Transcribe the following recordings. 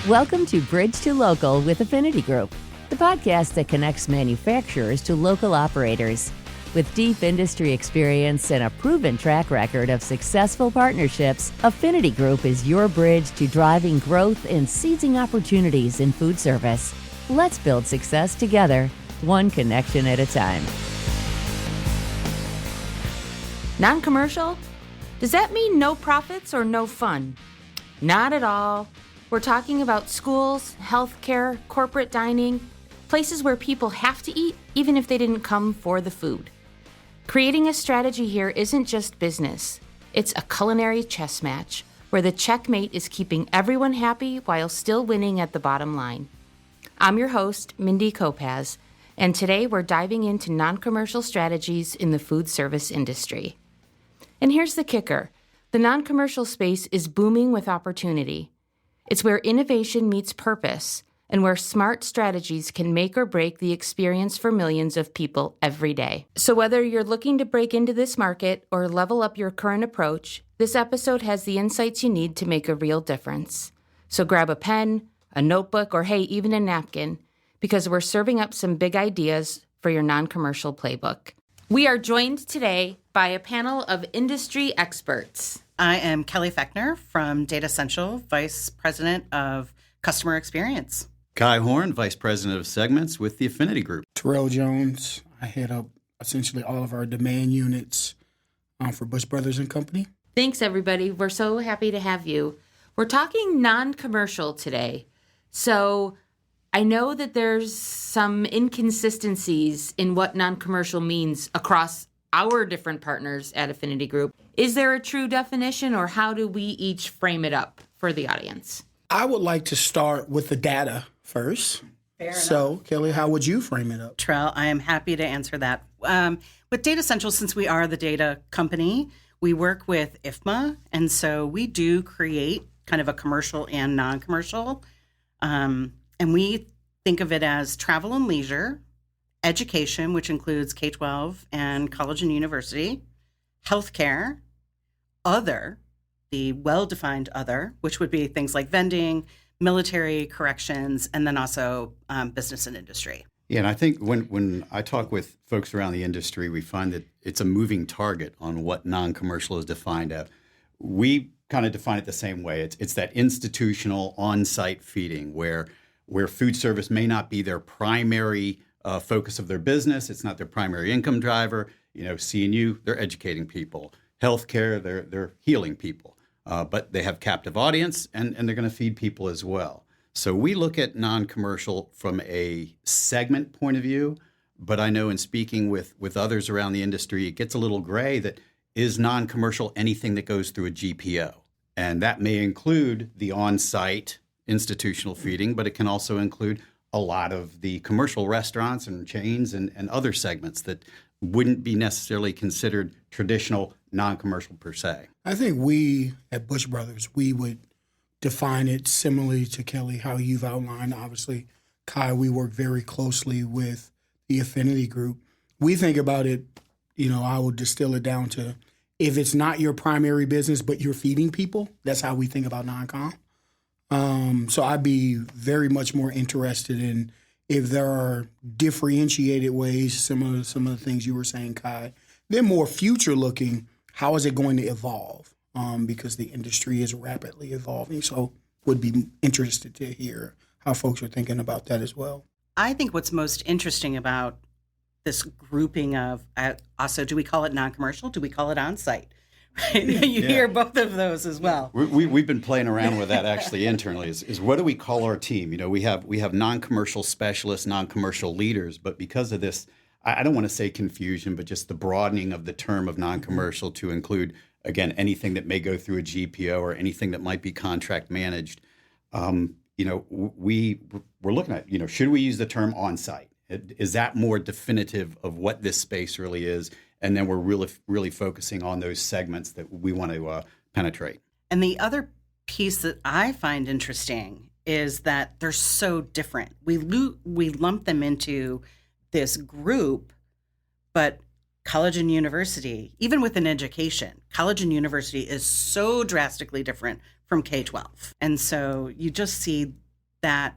Welcome to Bridge to Local with Affinity Group, the podcast that connects manufacturers to local operators. With deep industry experience and a proven track record of successful partnerships, Affinity Group is your bridge to driving growth and seizing opportunities in food service. Let's build success together, one connection at a time. Non-commercial? Does that mean no profits or no fun? Not at all. We're talking about schools, healthcare, corporate dining, places where people have to eat even if they didn't come for the food. Creating a strategy here isn't just business. It's a culinary chess match where the checkmate is keeping everyone happy while still winning at the bottom line. I'm your host, Mindy Kopacz, and today we're diving into non-commercial strategies in the food service industry. And here's the kicker. The non-commercial space is booming with opportunity. It's where innovation meets purpose and where smart strategies can make or break the experience for millions of people every day. So whether you're looking to break into this market or level up your current approach, this episode has the insights you need to make a real difference. So grab a pen, a notebook, or hey, even a napkin, because we're serving up some big ideas for your non-commercial playbook. We are joined today by a panel of industry experts. I am Kelley Fechner from Datassential, Vice President of Customer Experience. Kai Horn, Vice President of Segments with the Affinity Group. Terrell Jones, I head up essentially all of our demand units for Bush Brothers and Company. Thanks, everybody. We're so happy to have you. We're talking non-commercial today. So I know that there's some inconsistencies in what non-commercial means across our different partners at Affinity Group. Is there a true definition, or how do we each frame it up for the audience? I would like to start with the data first. Fair enough. So, Kelley, how would you frame it up? Terrell, I am happy to answer that. With Datassential, since we are the data company, we work with IFMA, and so we do create kind of a commercial and non-commercial. And we think of it as travel and leisure, education, which includes K-12 and college and university, healthcare, other, the well-defined other, which would be things like vending, military, corrections, and then also business and industry. Yeah, and I think when I talk with folks around the industry, we find that it's a moving target on what non-commercial is defined as. We kind of define it the same way. It's that institutional on-site feeding where food service may not be their primary focus of their business. It's not their primary income driver. You know, C&U, they're educating people. Healthcare, they're healing people. But they have captive audience, and they're going to feed people as well. So we look at non-commercial from a segment point of view, but I know in speaking with others around the industry, it gets a little gray that is non-commercial anything that goes through a GPO? And that may include the on-site institutional feeding, but it can also include a lot of the commercial restaurants and chains and other segments that wouldn't be necessarily considered traditional non-commercial per se. I think we at Bush Brothers, we would define it similarly to Kelley, how you've outlined. Obviously, Kai, we work very closely with the Affinity Group. We think about it, I would distill it down to if it's not your primary business, but you're feeding people, that's how we think about non-com. So I'd be very much more interested in if there are differentiated ways, similar to some of the things you were saying, Kai. Then more future-looking, how is it going to evolve? Because the industry is rapidly evolving. So would be interested to hear how folks are thinking about that as well. I think what's most interesting about this grouping of, also, do we call it non-commercial? Do we call it on-site? Right? You hear both of those as well. We've been playing around with that actually internally. Is what do we call our team? We have non-commercial specialists, non-commercial leaders, but because of this, I don't want to say confusion, but just the broadening of the term of non-commercial to include, again, anything that may go through a GPO or anything that might be contract managed. We're looking at, should we use the term on-site? Is that more definitive of what this space really is? And then we're really focusing on those segments that we want to penetrate. And the other piece that I find interesting is that they're so different. We lump them into this group, but college and university, even within education, college and university is so drastically different from K-12. And so you just see that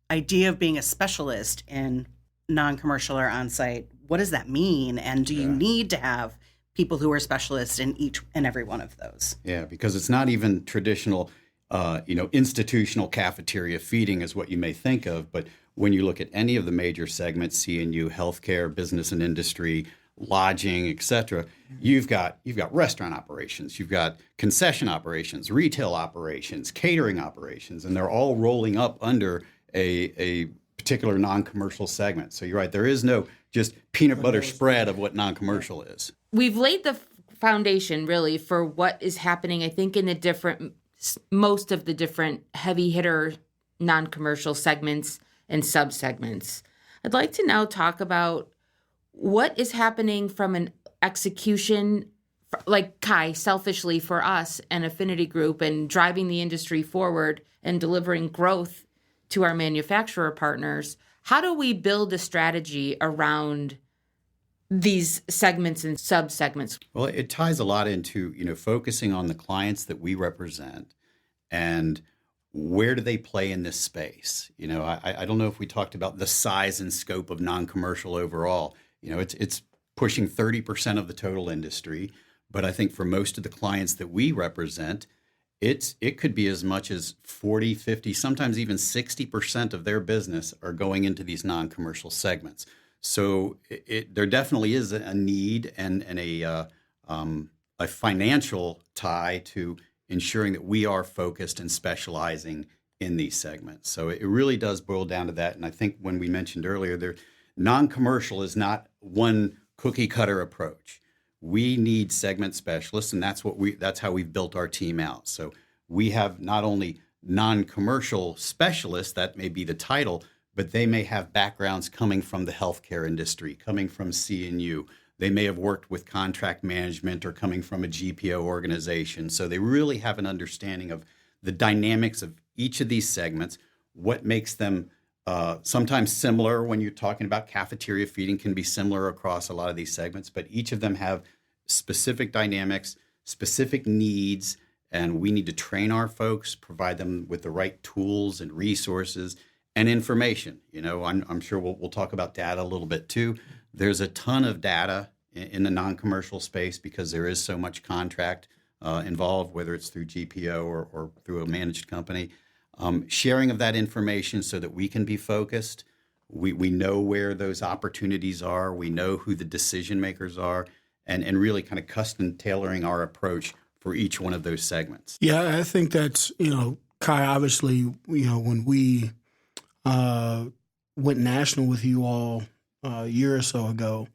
idea of being a specialist in non-commercial or on-site, what does that mean? And do you need to have people who are specialists in each and every one of those? Yeah, because it's not even traditional, institutional cafeteria feeding is what you may think of. But when you look at any of the major segments, C&U, healthcare, business and industry, lodging, et cetera, you've got restaurant operations, you've got concession operations, retail operations, catering operations, and they're all rolling up under a particular non-commercial segment. So you're right, there is no just peanut butter spread of what non-commercial is. We've laid the foundation really for what is happening, I think, in most of the different heavy hitter non-commercial segments and subsegments. I'd like to now talk about what is happening from an execution, like Kai, selfishly for us and Affinity Group, and driving the industry forward and delivering growth to our manufacturer partners. How do we build a strategy around these segments and subsegments? Well, it ties a lot into, focusing on the clients that we represent and where do they play in this space? I don't know if we talked about the size and scope of non-commercial overall. It's pushing 30% of the total industry, but I think for most of the clients that we represent, it could be as much as 40, 50, sometimes even 60% of their business are going into these non-commercial segments. So there definitely is a need and a financial tie to ensuring that we are focused and specializing in these segments. So it really does boil down to that. And I think when we mentioned earlier, non-commercial is not one cookie cutter approach. We need segment specialists, and that's how we've built our team out. So we have not only non-commercial specialists, that may be the title, but they may have backgrounds coming from the healthcare industry, coming from C&U. They may have worked with contract management or coming from a GPO organization. So they really have an understanding of the dynamics of each of these segments, what makes them sometimes similar. When you're talking about cafeteria feeding, can be similar across a lot of these segments, but each of them have specific dynamics, specific needs, and we need to train our folks, provide them with the right tools and resources and information. I'm sure we'll talk about data a little bit too. There's a ton of data in the non-commercial space because there is so much contract involved, whether it's through GPO or through a managed company. Sharing of that information so that we can be focused. We know where those opportunities are. We know who the decision makers are, and really kind of custom tailoring our approach for each one of those segments. Yeah, I think that's, Kai, obviously, when we went national with you all a year or so ago,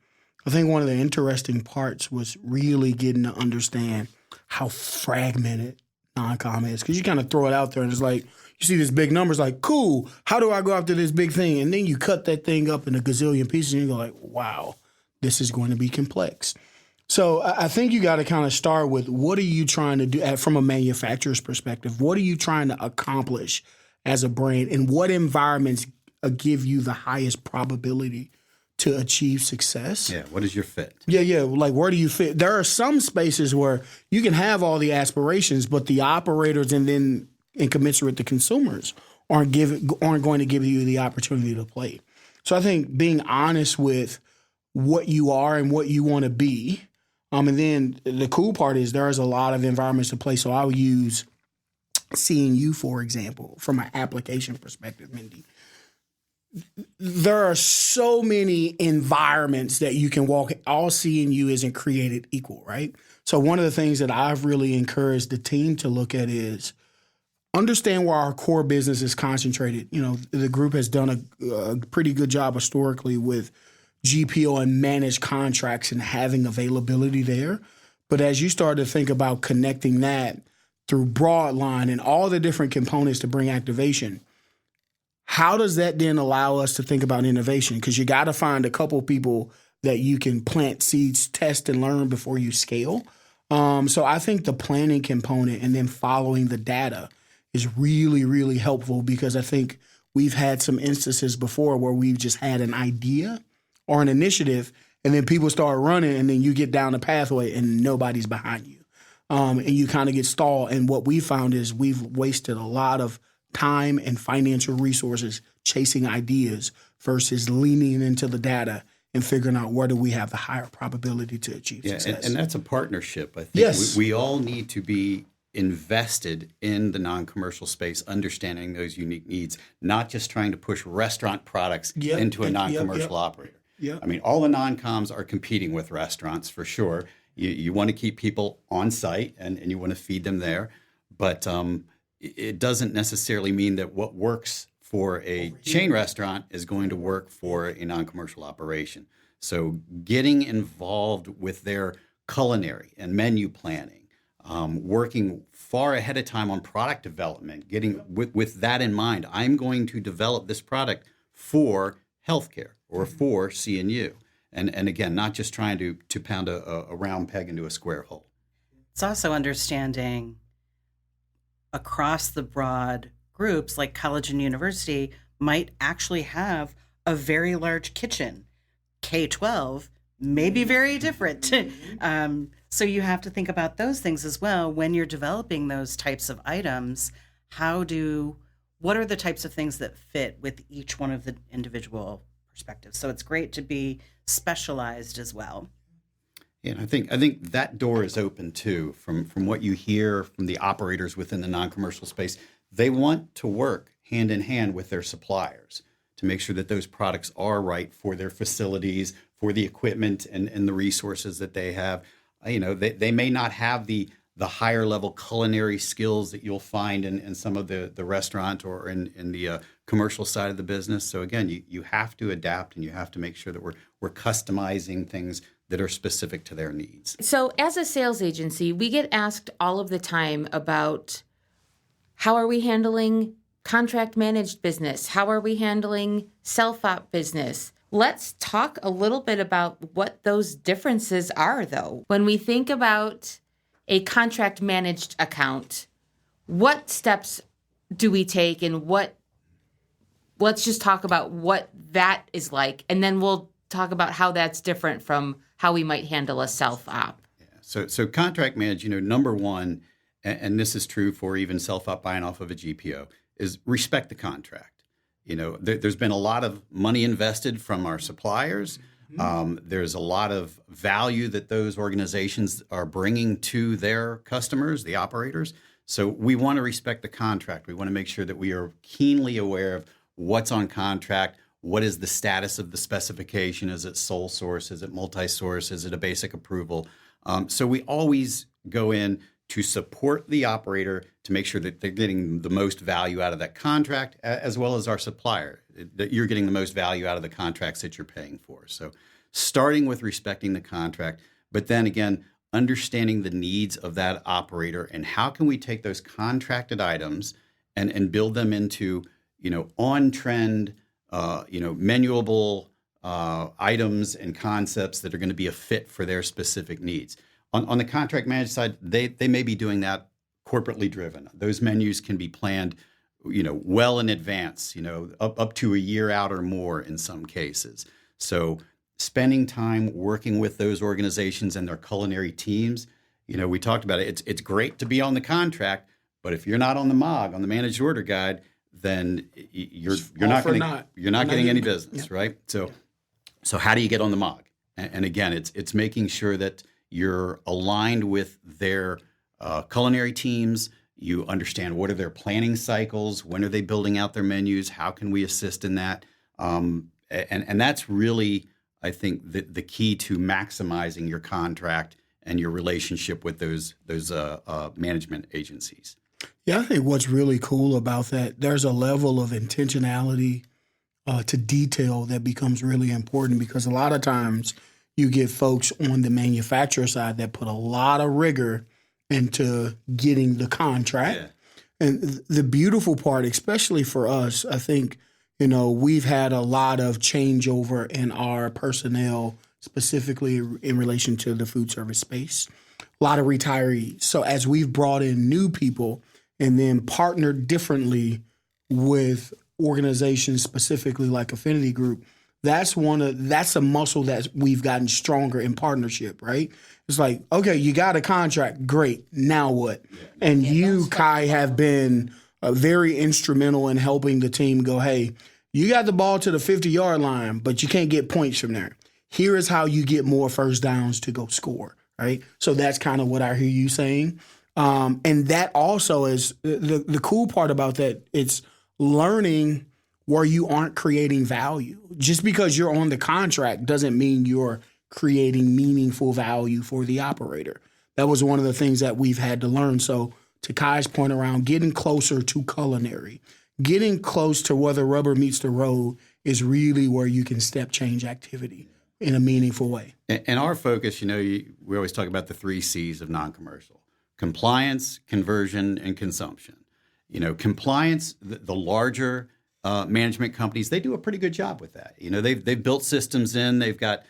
I think one of the interesting parts was really getting to understand how fragmented non-com is. Because you kind of throw it out there and it's like, you see this big number, it's like, cool, how do I go after this big thing? And then you cut that thing up in a gazillion pieces and you go like, wow, this is going to be complex. So I think you got to kind of start with, what are you trying to do from a manufacturer's perspective? What are you trying to accomplish as a brand, and what environments give you the highest probability to achieve success? Yeah, what is your fit? Yeah, like where do you fit? There are some spaces where you can have all the aspirations, but the operators and commensurate the consumers aren't going to give you the opportunity to play. So I think being honest with what you are and what you want to be, and then the cool part is there's a lot of environments to play. So I'll use C&U, for example, from an application perspective, Mindy. There are so many environments that you can walk. All C&U isn't created equal, right? So one of the things that I've really encouraged the team to look at is understand where our core business is concentrated. The group has done a pretty good job historically with GPO and managed contracts and having availability there. But as you start to think about connecting that through Broadline and all the different components to bring activation, how does that then allow us to think about innovation? Because you got to find a couple people that you can plant seeds, test, and learn before you scale. So I think the planning component and then following the data is really, really helpful, because I think we've had some instances before where we've just had an idea or an initiative, and then people start running, and then you get down the pathway and nobody's behind you. And you kind of get stalled. And what we found is we've wasted a lot of time and financial resources chasing ideas versus leaning into the data and figuring out where do we have the higher probability to achieve success. And that's a partnership. I think Yes. we all need to be invested in the non-commercial space, understanding those unique needs, not just trying to push restaurant products into a non-commercial operator. Yep. I mean, all the non-coms are competing with restaurants for sure. You want to keep people on site and you want to feed them there. But it doesn't necessarily mean that what works for a chain restaurant is going to work for a non-commercial operation. So getting involved with their culinary and menu planning, working far ahead of time on product development, getting with that in mind, I'm going to develop this product for healthcare or for C&U. And again, not just trying to pound a round peg into a square hole. It's also understanding across the broad groups, like college and university might actually have a very large kitchen. K-12 may be very different. So you have to think about those things as well when you're developing those types of items. What are the types of things that fit with each one of the individual perspectives? So it's great to be specialized as well. And I think that door is open too. From what you hear from the operators within the non-commercial space, they want to work hand in hand with their suppliers to make sure that those products are right for their facilities, for the equipment and the resources that they have. They may not have the higher level culinary skills that you'll find in some of the restaurant or in the commercial side of the business. So again, you have to adapt and you have to make sure that we're customizing things that are specific to their needs. So as a sales agency, we get asked all of the time about how are we handling contract managed business? How are we handling self-op business? Let's talk a little bit about what those differences are, though. When we think about a contract managed account, what steps do we take and let's just talk about what that is like, and then we'll talk about how that's different from how we might handle a self-op. Yeah. So contract managed, number one, and this is true for even self-op buying off of a GPO, is respect the contract. There's been a lot of money invested from our suppliers. There's a lot of value that those organizations are bringing to their customers, the operators. So we want to respect the contract. We want to make sure that we are keenly aware of what's on contract. What is the status of the specification? Is it sole source? Is it multi-source? Is it a basic approval? So we always go in to support the operator to make sure that they're getting the most value out of that contract, as well as our supplier, that you're getting the most value out of the contracts that you're paying for. So starting with respecting the contract, but then again, understanding the needs of that operator and how can we take those contracted items and build them into, on-trend, menuable items and concepts that are going to be a fit for their specific needs. On the contract managed side, they may be doing that corporately driven. Those menus can be planned, well in advance, up to a year out or more in some cases. So spending time working with those organizations and their culinary teams, we talked about it. It's great to be on the contract, but if you're not on the MOG, on the managed order guide, then you're not getting any business, right? So how do you get on the MOG? And again, it's making sure that you're aligned with their culinary teams. You understand what are their planning cycles, when are they building out their menus, how can we assist in that? And that's really, I think, the key to maximizing your contract and your relationship with those management agencies. Yeah, I think what's really cool about that, there's a level of intentionality to detail that becomes really important, because a lot of times you get folks on the manufacturer side that put a lot of rigor into getting the contract. Yeah. And the beautiful part, especially for us, I think, we've had a lot of changeover in our personnel, specifically in relation to the food service space. A lot of retirees. So as we've brought in new people and then partnered differently with organizations, specifically like Affinity Group, that's a muscle that we've gotten stronger in partnership, right? It's like, okay, you got a contract, great. Now what? And you, Kai, have been very instrumental in helping the team go, hey, you got the ball to the 50-yard line, but you can't get points from there. Here is how you get more first downs to go score, right? So that's kind of what I hear you saying. And that also is the cool part about that. It's learning where you aren't creating value. Just because you're on the contract doesn't mean you're creating meaningful value for the operator. That was one of the things that we've had to learn. So to Kai's point around getting closer to culinary, getting close to where the rubber meets the road is really where you can step change activity in a meaningful way. And our focus, we always talk about the 3 C's of non-commercial: compliance, conversion, and consumption. Compliance, the larger management companies, they do a pretty good job with that. They've built systems in, they've got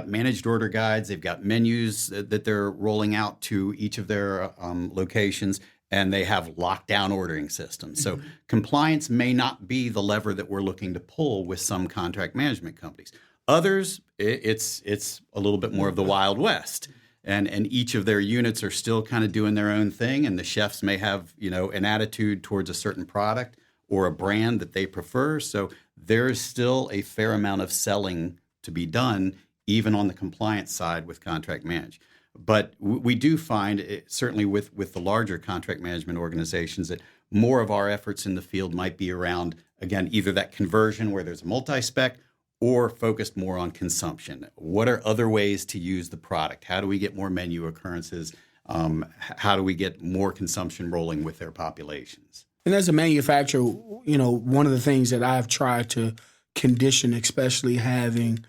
managed order guides, they've got menus that they're rolling out to each of their locations, and they have lockdown ordering systems. So compliance may not be the lever that we're looking to pull with some contract management companies. Others, it's a little bit more of the Wild West. And each of their units are still kind of doing their own thing, and the chefs may have, an attitude towards a certain product or a brand that they prefer. So there is still a fair amount of selling to be done, even on the compliance side with contract manage. But we do find, certainly with the larger contract management organizations, that more of our efforts in the field might be around, again, either that conversion where there's a multi-spec, or focused more on consumption. What are other ways to use the product? How do we get more menu occurrences? How do we get more consumption rolling with their populations? And as a manufacturer, one of the things that I've tried to condition, especially having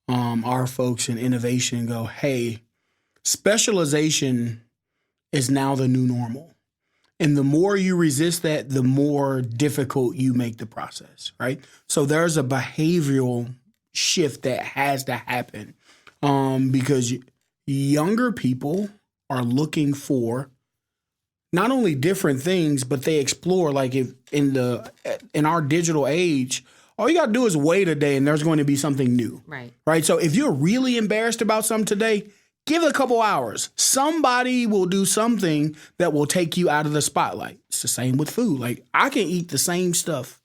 our folks in innovation go, hey, specialization is now the new normal. And the more you resist that, the more difficult you make the process, right? So there's a behavioral shift that has to happen because younger people are looking for not only different things, but they explore. Like if in our digital age, all you got to do is wait a day and there's going to be something new. Right. So if you're really embarrassed about something today, give it a couple hours. Somebody will do something that will take you out of the spotlight. It's the same with food. Like I can eat the same stuff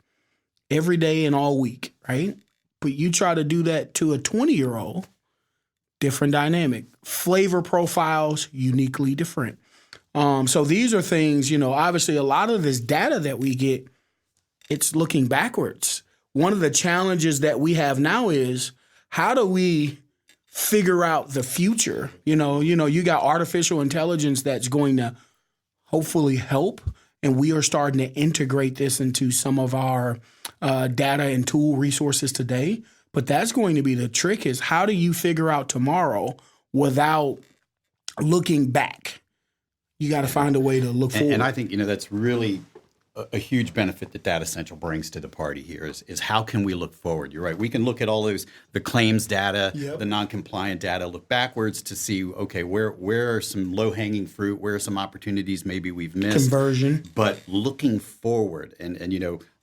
every day and all week, right? But you try to do that to a 20-year-old, different dynamic. Flavor profiles, uniquely different. So these are things, obviously a lot of this data that we get, it's looking backwards. One of the challenges that we have now is how do we figure out the future? You got artificial intelligence that's going to hopefully help, and we are starting to integrate this into some of our data and tool resources today. But that's going to be the trick: is how do you figure out tomorrow without looking back? You got to find a way to look forward. And I think that's really a huge benefit that Datassential brings to the party here is how can we look forward? You're right. We can look at all the claims data, the non-compliant data, look backwards to see, okay, where are some low-hanging fruit, where are some opportunities maybe we've missed. Conversion. But looking forward, and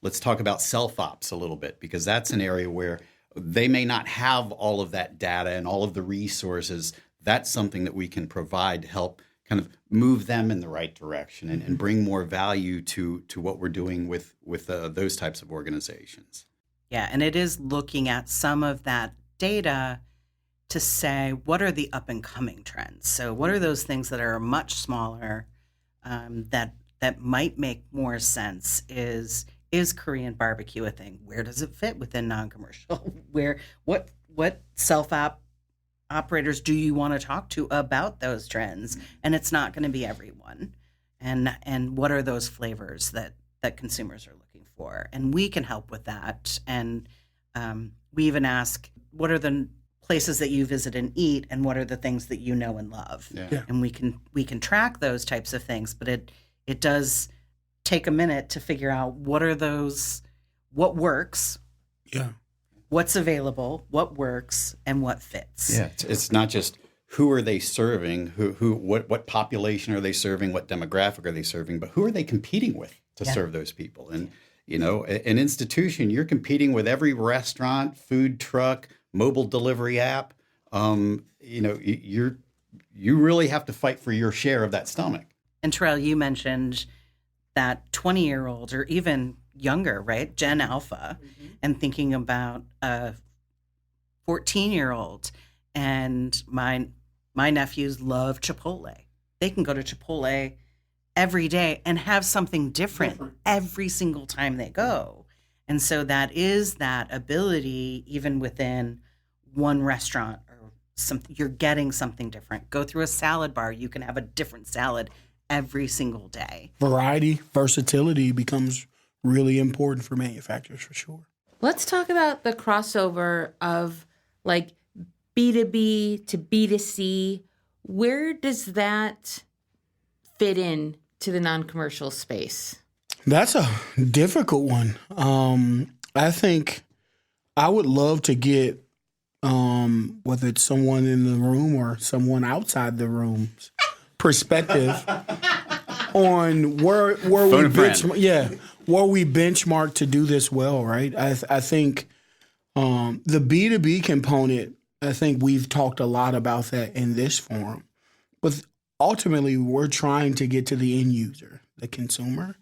let's talk about self-ops a little bit, because that's an area where they may not have all of that data and all of the resources. That's something that we can provide to help kind of move them in the right direction and bring more value to what we're doing with those types of organizations. Yeah, and it is looking at some of that data to say, what are the up and coming trends? So what are those things that are much smaller that might make more sense? Is Korean barbecue a thing? Where does it fit within non-commercial? What self-app operators do you want to talk to about those trends? And it's not going to be everyone. And what are those flavors that consumers are looking for? And we can help with that. And we even ask, what are the places that you visit and eat, and what are the things that you know and love? Yeah. And we can track those types of things, but it does take a minute to figure out what works. Yeah. What's available, what works, and what fits. Yeah, it's not just who are they serving, what population are they serving, what demographic are they serving, but who are they competing with to serve those people? And an institution, you're competing with every restaurant, food truck, mobile delivery app. You really have to fight for your share of that stomach. And Terrell, you mentioned that 20-year-old or even younger, right? Gen Alpha, and thinking about a 14-year-old. And my nephews love Chipotle. They can go to Chipotle every day and have something different every single time they go. And so that is that ability, even within one restaurant or something, you're getting something different. Go through a salad bar, you can have a different salad every single day. Variety, versatility becomes really important for manufacturers for sure. Let's talk about the crossover of like B2B to B2C. Where does that fit in to the non-commercial space? That's a difficult one. I think I would love to get, whether it's someone in the room or someone outside the room's perspective on where we benchmark to do this well, right? I think the B2B component, I think we've talked a lot about that in this forum. But ultimately, we're trying to get to the end user, the consumer.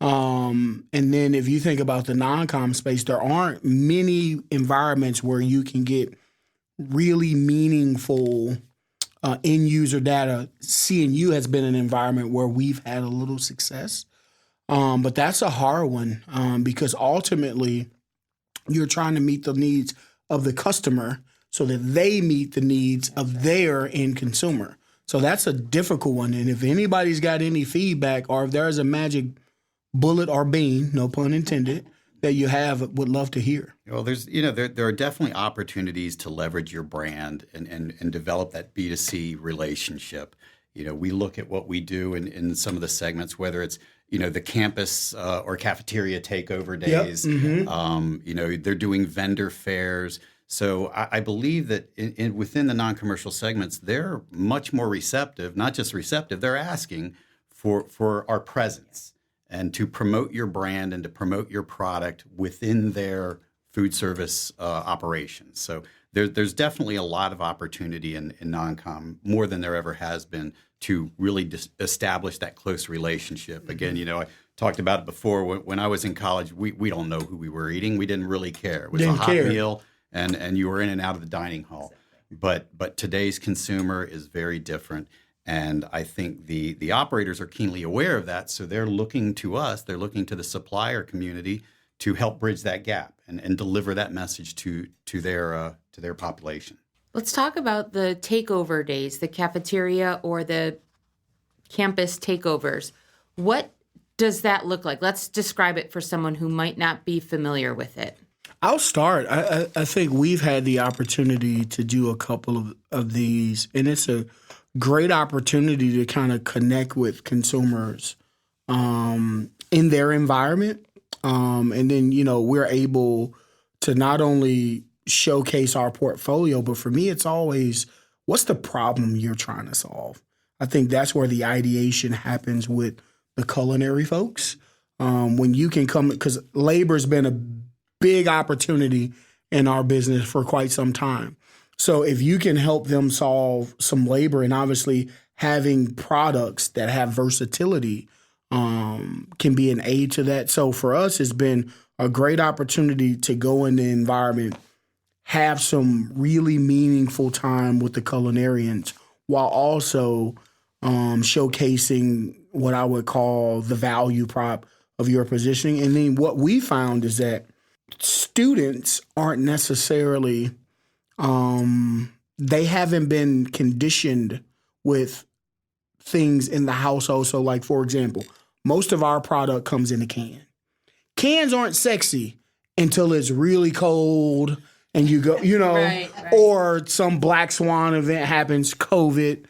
And then if you think about the non-com space, there aren't many environments where you can get really meaningful end user data. C&U has been an environment where we've had a little success. But that's a hard one because ultimately you're trying to meet the needs of the customer so that they meet the needs of their end consumer. So that's a difficult one. And if anybody's got any feedback or if there's a magic bullet or bean, no pun intended, that you have, would love to hear. Well, there are definitely opportunities to leverage your brand and develop that B2C relationship. We look at what we do in some of the segments, whether it's, the campus or cafeteria takeover days. Yep. Mm-hmm. They're doing vendor fairs. So I believe that within the non-commercial segments, they're much more receptive, not just receptive, they're asking for our presence and to promote your brand and to promote your product within their food service operations. So there's definitely a lot of opportunity in non-com, more than there ever has been, to really establish that close relationship. Again, I talked about it before. When I was in college, we don't know who we were eating. We didn't really care. It was a hot meal, and you were in and out of the dining hall. But today's consumer is very different. And I think the operators are keenly aware of that, so they're looking to us, they're looking to the supplier community to help bridge that gap and deliver that message to their population. Let's talk about the takeover days, the cafeteria or the campus takeovers. What does that look like? Let's describe it for someone who might not be familiar with it. I'll start. I think we've had the opportunity to do a couple of these, and it's a great opportunity to kind of connect with consumers in their environment. And then, we're able to not only showcase our portfolio, but for me, it's always, what's the problem you're trying to solve? I think that's where the ideation happens with the culinary folks. When you can come, because labor's been a big opportunity in our business for quite some time. So if you can help them solve some labor, and obviously having products that have versatility can be an aid to that. So for us, it's been a great opportunity to go in the environment, have some really meaningful time with the culinarians while also showcasing what I would call the value prop of your positioning. And then what we found is that students aren't necessarily they haven't been conditioned with things in the household. So like, for example, most of our product comes in a can. Cans aren't sexy until it's really cold and you go, right. Or some black swan event happens, COVID.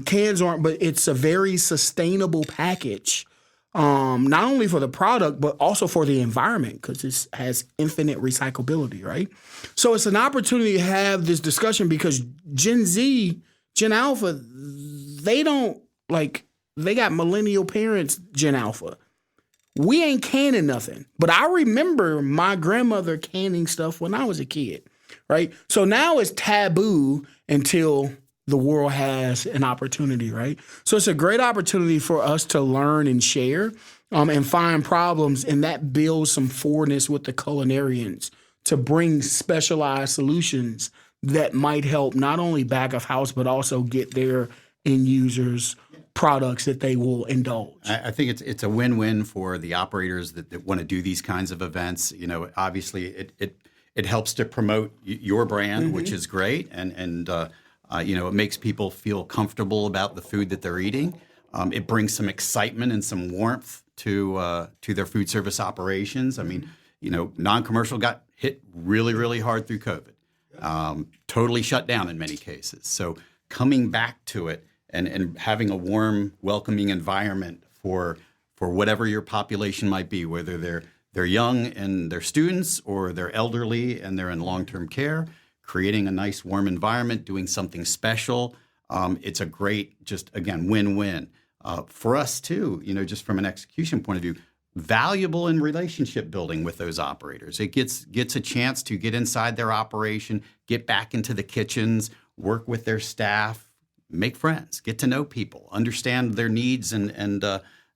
Cans aren't, but it's a very sustainable package. Not only for the product, but also for the environment, because it has infinite recyclability, right? So it's an opportunity to have this discussion because Gen Z, Gen Alpha, they got millennial parents, Gen Alpha. We ain't canning nothing. But I remember my grandmother canning stuff when I was a kid, right? So now it's taboo until the world has an opportunity, right? So it's a great opportunity for us to learn and share and find problems, and that builds some forwardness with the culinarians to bring specialized solutions that might help not only back of house, but also get their end users products that they will indulge. I think it's a win-win for the operators that want to do these kinds of events. You know, obviously it helps to promote your brand, which is great, and you know, it makes people feel comfortable about the food that they're eating. It brings some excitement and some warmth to their food service operations. I mean, you know, non-commercial got hit really, really hard through COVID, totally shut down in many cases. So coming back to it and having a warm, welcoming environment for whatever your population might be, whether they're young and they're students or they're elderly and they're in long-term care, creating a nice, warm environment, doing something special. It's a great, just again, win-win. For us too, you know, just from an execution point of view, valuable in relationship building with those operators. It gets a chance to get inside their operation, get back into the kitchens, work with their staff, make friends, get to know people, understand their needs and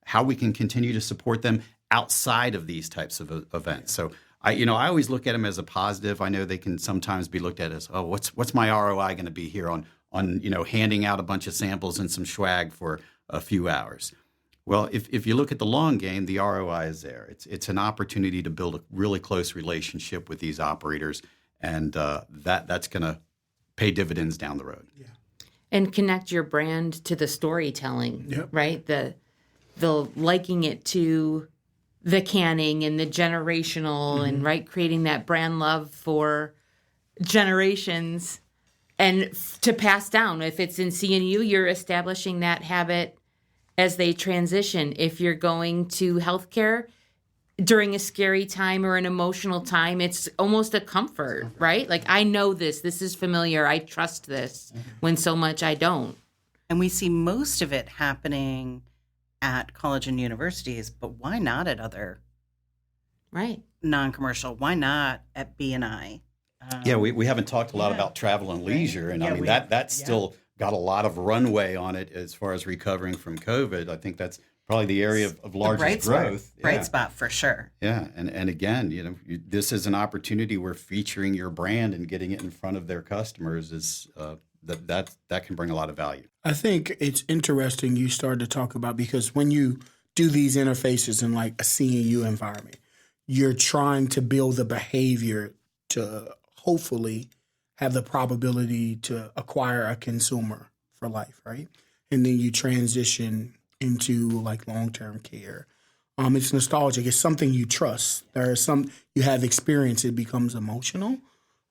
how we can continue to support them outside of these types of events. So I always look at them as a positive. I know they can sometimes be looked at as, oh, what's my ROI going to be here on handing out a bunch of samples and some swag for a few hours. Well, if you look at the long game, the ROI is there. It's an opportunity to build a really close relationship with these operators, and that's going to pay dividends down the road. Yeah. And connect your brand to the storytelling, right? The liking it to the canning and the generational and right, creating that brand love for generations and to pass down. If it's in CNU, you're establishing that habit as they transition. If you're going to healthcare during a scary time or an emotional time, it's almost a comfort, right? Like, I know this is familiar. I trust this when so much I don't. And we see most of it happening at college and universities, but why not at other non-commercial? Why not at B&I? We haven't talked a lot about travel and leisure, and I mean that's still got a lot of runway on it as far as recovering from COVID. I think that's probably the area of largest growth. Bright spot for sure. Yeah, and again, this is an opportunity where featuring your brand and getting it in front of their customers is that can bring a lot of value. I think it's interesting you started to talk about, because when you do these interfaces in like a CNU environment, you're trying to build the behavior to hopefully have the probability to acquire a consumer for life, right? And then you transition into like long-term care. It's nostalgic. It's something you trust. You have experience. It becomes emotional.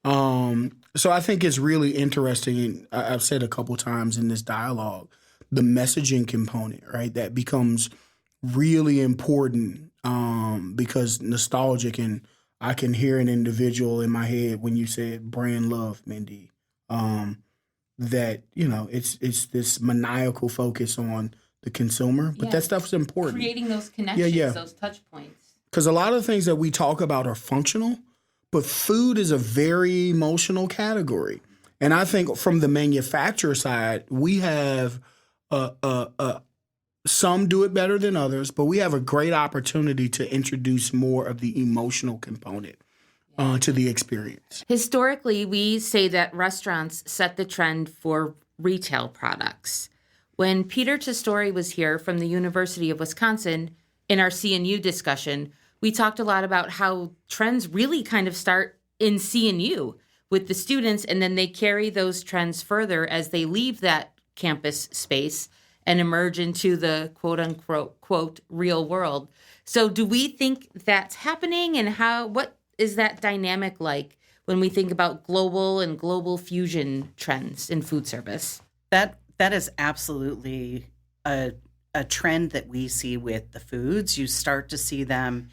So I think it's really interesting. And I've said a couple times in this dialogue, the messaging component, right? That becomes really important because nostalgic, and I can hear an individual in my head when you said brand love, Mindy, that, it's this maniacal focus on the consumer, but that stuff's important. Creating those connections, those touch points. Because a lot of things that we talk about are functional, but food is a very emotional category. And I think from the manufacturer side, we have some do it better than others, but we have a great opportunity to introduce more of the emotional component to the experience. Historically, we say that restaurants set the trend for retail products. When Peter Testori was here from the University of Wisconsin, in our CNU discussion, we talked a lot about how trends really kind of start in CNU with the students, and then they carry those trends further as they leave that campus space and emerge into the quote-unquote, quote, real world. So do we think that's happening, and what is that dynamic like when we think about global and global fusion trends in food service? That is absolutely a trend that we see with the foods. You start to see them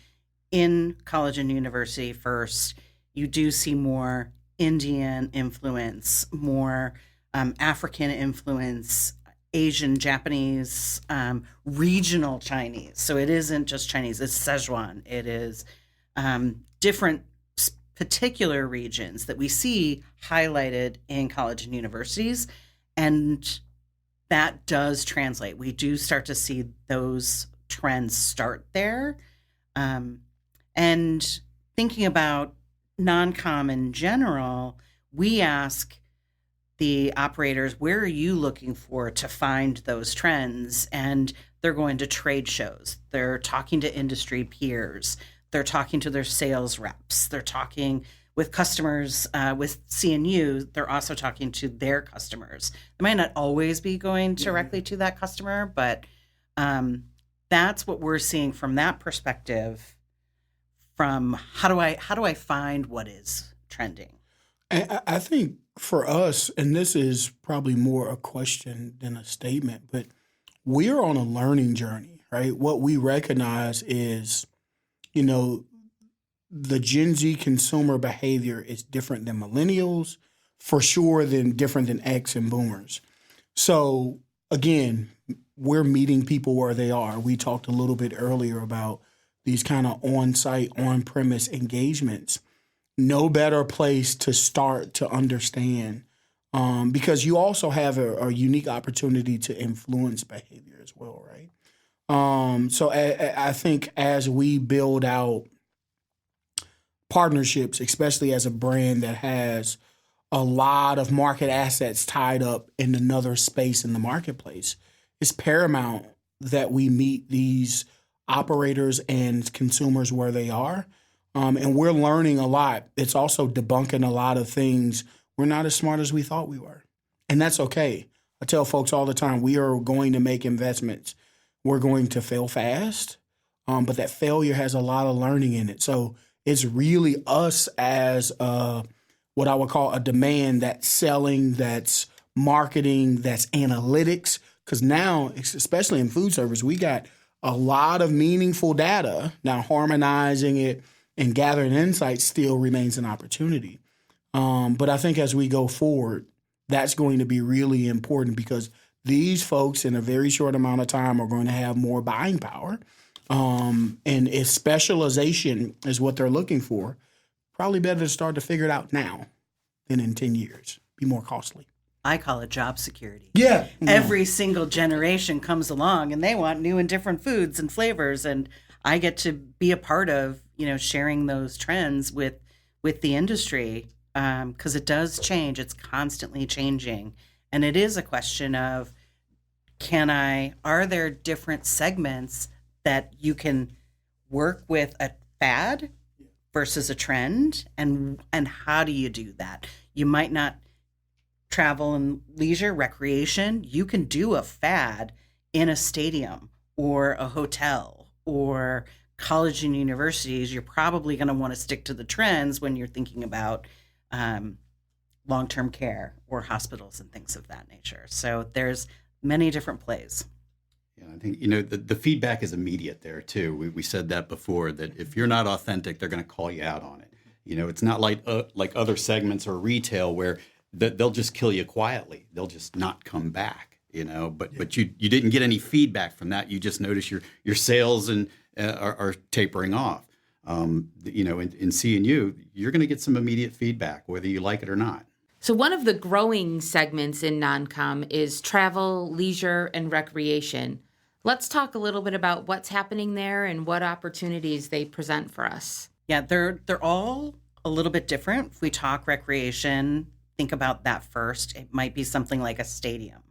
in college and university first. You do see more Indian influence, more African influence, Asian, Japanese, regional Chinese. So it isn't just Chinese, it's Szechuan. It is different particular regions that we see highlighted in college and universities. And that does translate. We do start to see those trends start there. And thinking about non-com in general, we ask the operators, where are you looking for to find those trends? And they're going to trade shows. They're talking to industry peers. They're talking to their sales reps. They're talking with customers, with C&U. They're also talking to their customers. They might not always be going directly to that customer, but that's what we're seeing from that perspective. From how do I find what is trending? I think for us, and this is probably more a question than a statement, but we're on a learning journey, right? What we recognize is, the Gen Z consumer behavior is different than millennials, for sure, different than X and boomers. So again, we're meeting people where they are. We talked a little bit earlier about these kind of on-site, on-premise engagements. No better place to start to understand, because you also have a unique opportunity to influence behavior as well, right? So I think as we build out partnerships, especially as a brand that has a lot of market assets tied up in another space in the marketplace, it's paramount that we meet these operators and consumers where they are. And we're learning a lot. It's also debunking a lot of things. We're not as smart as we thought we were. And that's okay. I tell folks all the time, we are going to make investments. We're going to fail fast, but that failure has a lot of learning in it. So it's really us as what I would call a demand, that's selling, that's marketing, that's analytics. Because now, especially in food service, we got a lot of meaningful data. Now harmonizing it and gathering insights still remains an opportunity. But I think as we go forward, that's going to be really important, because these folks in a very short amount of time are going to have more buying power. And if specialization is what they're looking for, probably better to start to figure it out now than in 10 years. Be more costly. I call it job security. Yeah. Every single generation comes along and they want new and different foods and flavors. And I get to be a part of, sharing those trends with the industry, because it does change. It's constantly changing. And it is a question of, are there different segments that you can work with a fad versus a trend? And how do you do that? You might not travel and leisure, recreation. You can do a fad in a stadium or a hotel or college and universities. You're probably going to want to stick to the trends when you're thinking about long-term care or hospitals and things of that nature. So there's many different plays. Yeah, I think, the feedback is immediate there too. We said that before, that if you're not authentic, they're going to call you out on it. It's not like other segments or retail where they'll just kill you quietly. They'll just not come back, but you didn't get any feedback from that. You just notice your sales and are tapering off. In C&U, you're going to get some immediate feedback, whether you like it or not. So one of the growing segments in non-com is travel, leisure, and recreation. Let's talk a little bit about what's happening there and what opportunities they present for us. Yeah, they're all a little bit different. If we talk recreation, think about that first. It might be something like a stadium.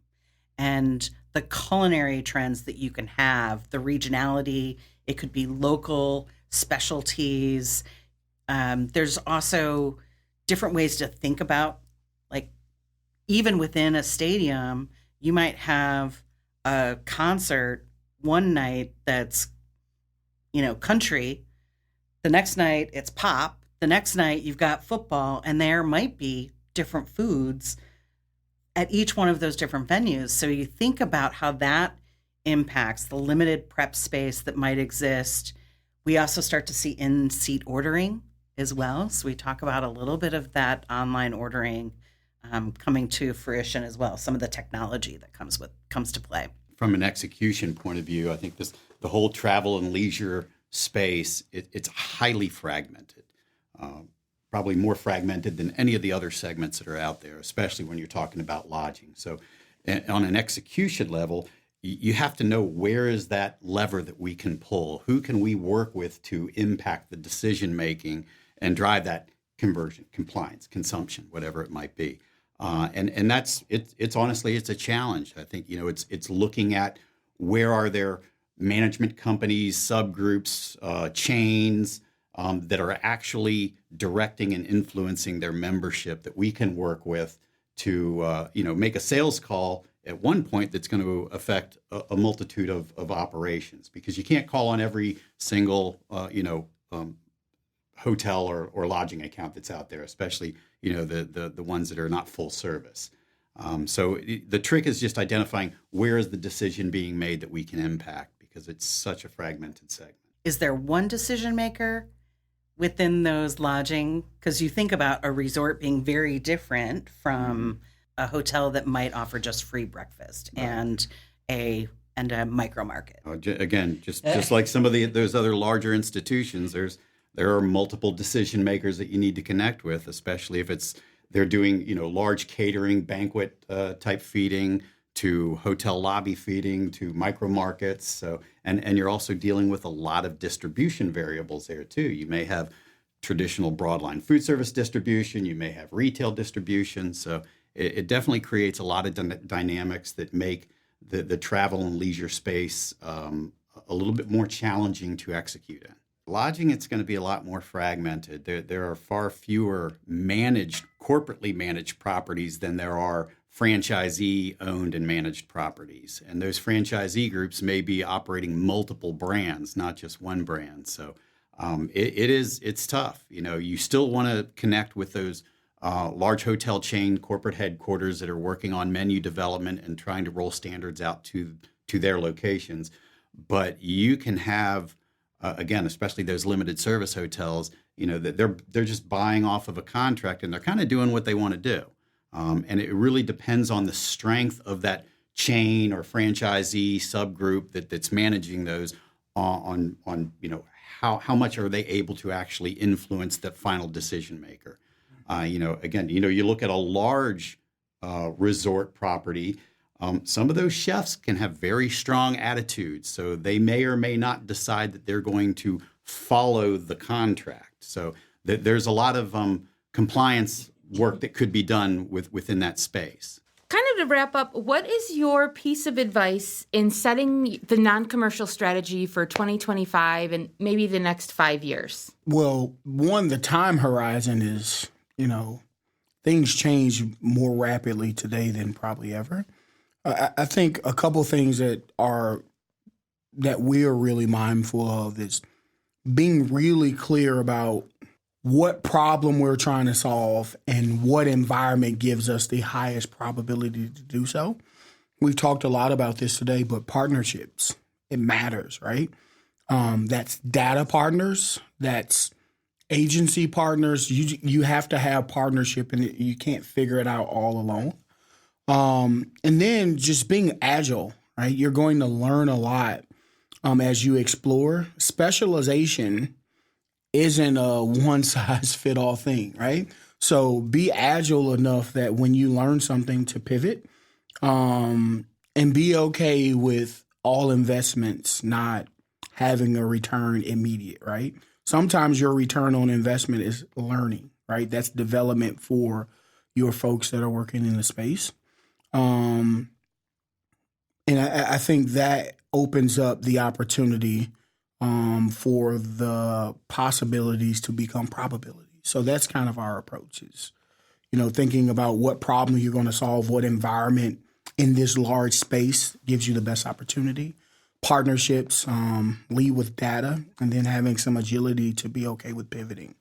And the culinary trends that you can have, the regionality, it could be local specialties. There's also different ways to think about, like, even within a stadium, you might have a concert one night that's, country. The next night it's pop. The next night you've got football, and there might be different foods at each one of those different venues. So you think about how that impacts the limited prep space that might exist. We also start to see in-seat ordering as well. So we talk about a little bit of that online ordering coming to fruition as well. Some of the technology that comes to play. From an execution point of view, I think the whole travel and leisure space, it's highly fragmented. probably more fragmented than any of the other segments that are out there, especially when you're talking about lodging. So on an execution level, you have to know where is that lever that we can pull? Who can we work with to impact the decision making and drive that conversion, compliance, consumption, whatever it might be. And that's it's honestly it's a challenge. I think it's looking at where are there management companies, subgroups, chains that are actually directing and influencing their membership that we can work with to make a sales call at one point that's going to affect a multitude of operations, because you can't call on every single hotel or lodging account that's out there, especially the ones that are not full service. So the trick is just identifying where is the decision being made that we can impact, because it's such a fragmented segment. Is there one decision maker within those lodging? Because you think about a resort being very different from a hotel that might offer just free breakfast and a micro market. Again, just like some of those other larger institutions, there are multiple decision makers that you need to connect with, especially if they're doing large catering, banquet type feeding, to hotel lobby feeding, to micro markets. So and you're also dealing with a lot of distribution variables there too. You may have traditional broadline food service distribution, you may have retail distribution. So it definitely creates a lot of dynamics that make the travel and leisure space a little bit more challenging to execute in. Lodging, it's going to be a lot more fragmented. There are far fewer corporately managed properties than there are franchisee-owned and managed properties. And those franchisee groups may be operating multiple brands, not just one brand. So it's tough. You still want to connect with those large hotel chain corporate headquarters that are working on menu development and trying to roll standards out to their locations. But you can have again, especially those limited service hotels, that they're just buying off of a contract and they're kind of doing what they want to do. And it really depends on the strength of that chain or franchisee subgroup that's managing those on how much are they able to actually influence the final decision maker. Again, you look at a large resort property. Some of those chefs can have very strong attitudes, so they may or may not decide that they're going to follow the contract. So there's a lot of compliance work that could be done within that space. Kind of to wrap up, what is your piece of advice in setting the non-commercial strategy for 2025 and maybe the next 5 years? Well, one, the time horizon is, things change more rapidly today than probably ever. I think a couple things that we are really mindful of is being really clear about what problem we're trying to solve and what environment gives us the highest probability to do so. We've talked a lot about this today, but partnerships, it matters, right? That's data partners, that's agency partners. You have to have partnership, and you can't figure it out all alone. And then just being agile, right? You're going to learn a lot as you explore. Specialization isn't a one-size-fit-all thing, right? So be agile enough that when you learn something to pivot, and be okay with all investments not having a return immediate, right? Sometimes your return on investment is learning, right? That's development for your folks that are working in the space. And I think that opens up the opportunity for the possibilities to become probabilities. So that's kind of our approach is, thinking about what problem you're going to solve, what environment in this large space gives you the best opportunity. Partnerships, lead with data, and then having some agility to be okay with pivoting.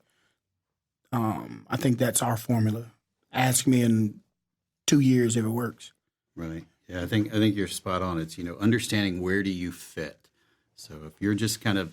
I think that's our formula. Ask me in 2 years if it works. Right. Yeah, I think you're spot on. It's, understanding where do you fit. So if you're just kind of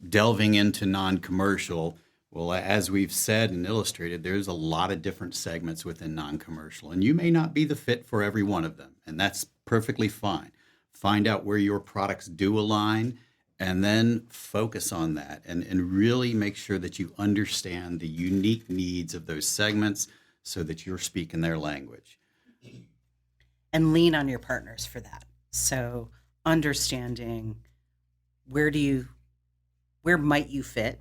delving into non-commercial, well, as we've said and illustrated, there's a lot of different segments within non-commercial, and you may not be the fit for every one of them, and that's perfectly fine. Find out where your products do align and then focus on that and really make sure that you understand the unique needs of those segments so that you're speaking their language. And lean on your partners for that. So understanding where might you fit,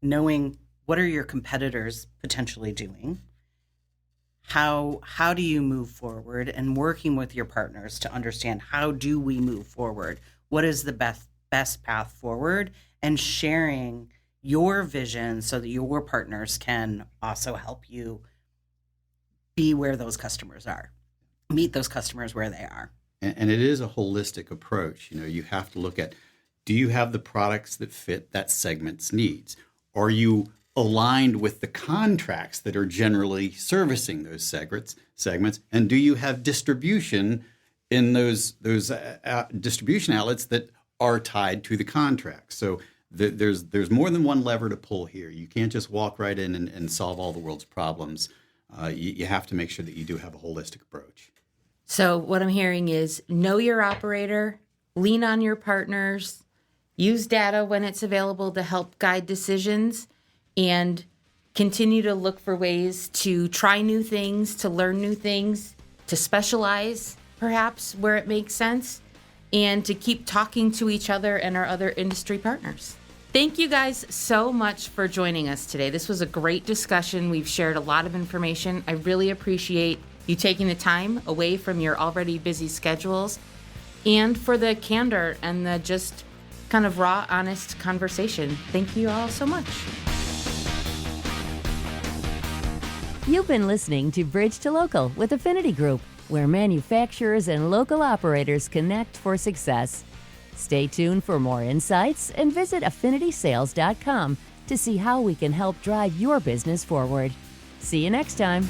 knowing what are your competitors potentially doing, how do you move forward, and working with your partners to understand how do we move forward, what is the best path forward, and sharing your vision so that your partners can also help you be where those customers are, meet those customers where they are. And it is a holistic approach. You have to look at, do you have the products that fit that segment's needs? Are you aligned with the contracts that are generally servicing those segments? And do you have distribution in those distribution outlets that are tied to the contract? So there's more than one lever to pull here. You can't just walk right in and solve all the world's problems. You have to make sure that you do have a holistic approach. So what I'm hearing is know your operator, lean on your partners, use data when it's available to help guide decisions, and continue to look for ways to try new things, to learn new things, to specialize perhaps where it makes sense, and to keep talking to each other and our other industry partners. Thank you guys so much for joining us today. This was a great discussion. We've shared a lot of information. I really appreciate you taking the time away from your already busy schedules, and for the candor and the just kind of raw, honest conversation. Thank you all so much. You've been listening to Bridge to Local with Affinity Group, where manufacturers and local operators connect for success. Stay tuned for more insights and visit affinitysales.com to see how we can help drive your business forward. See you next time.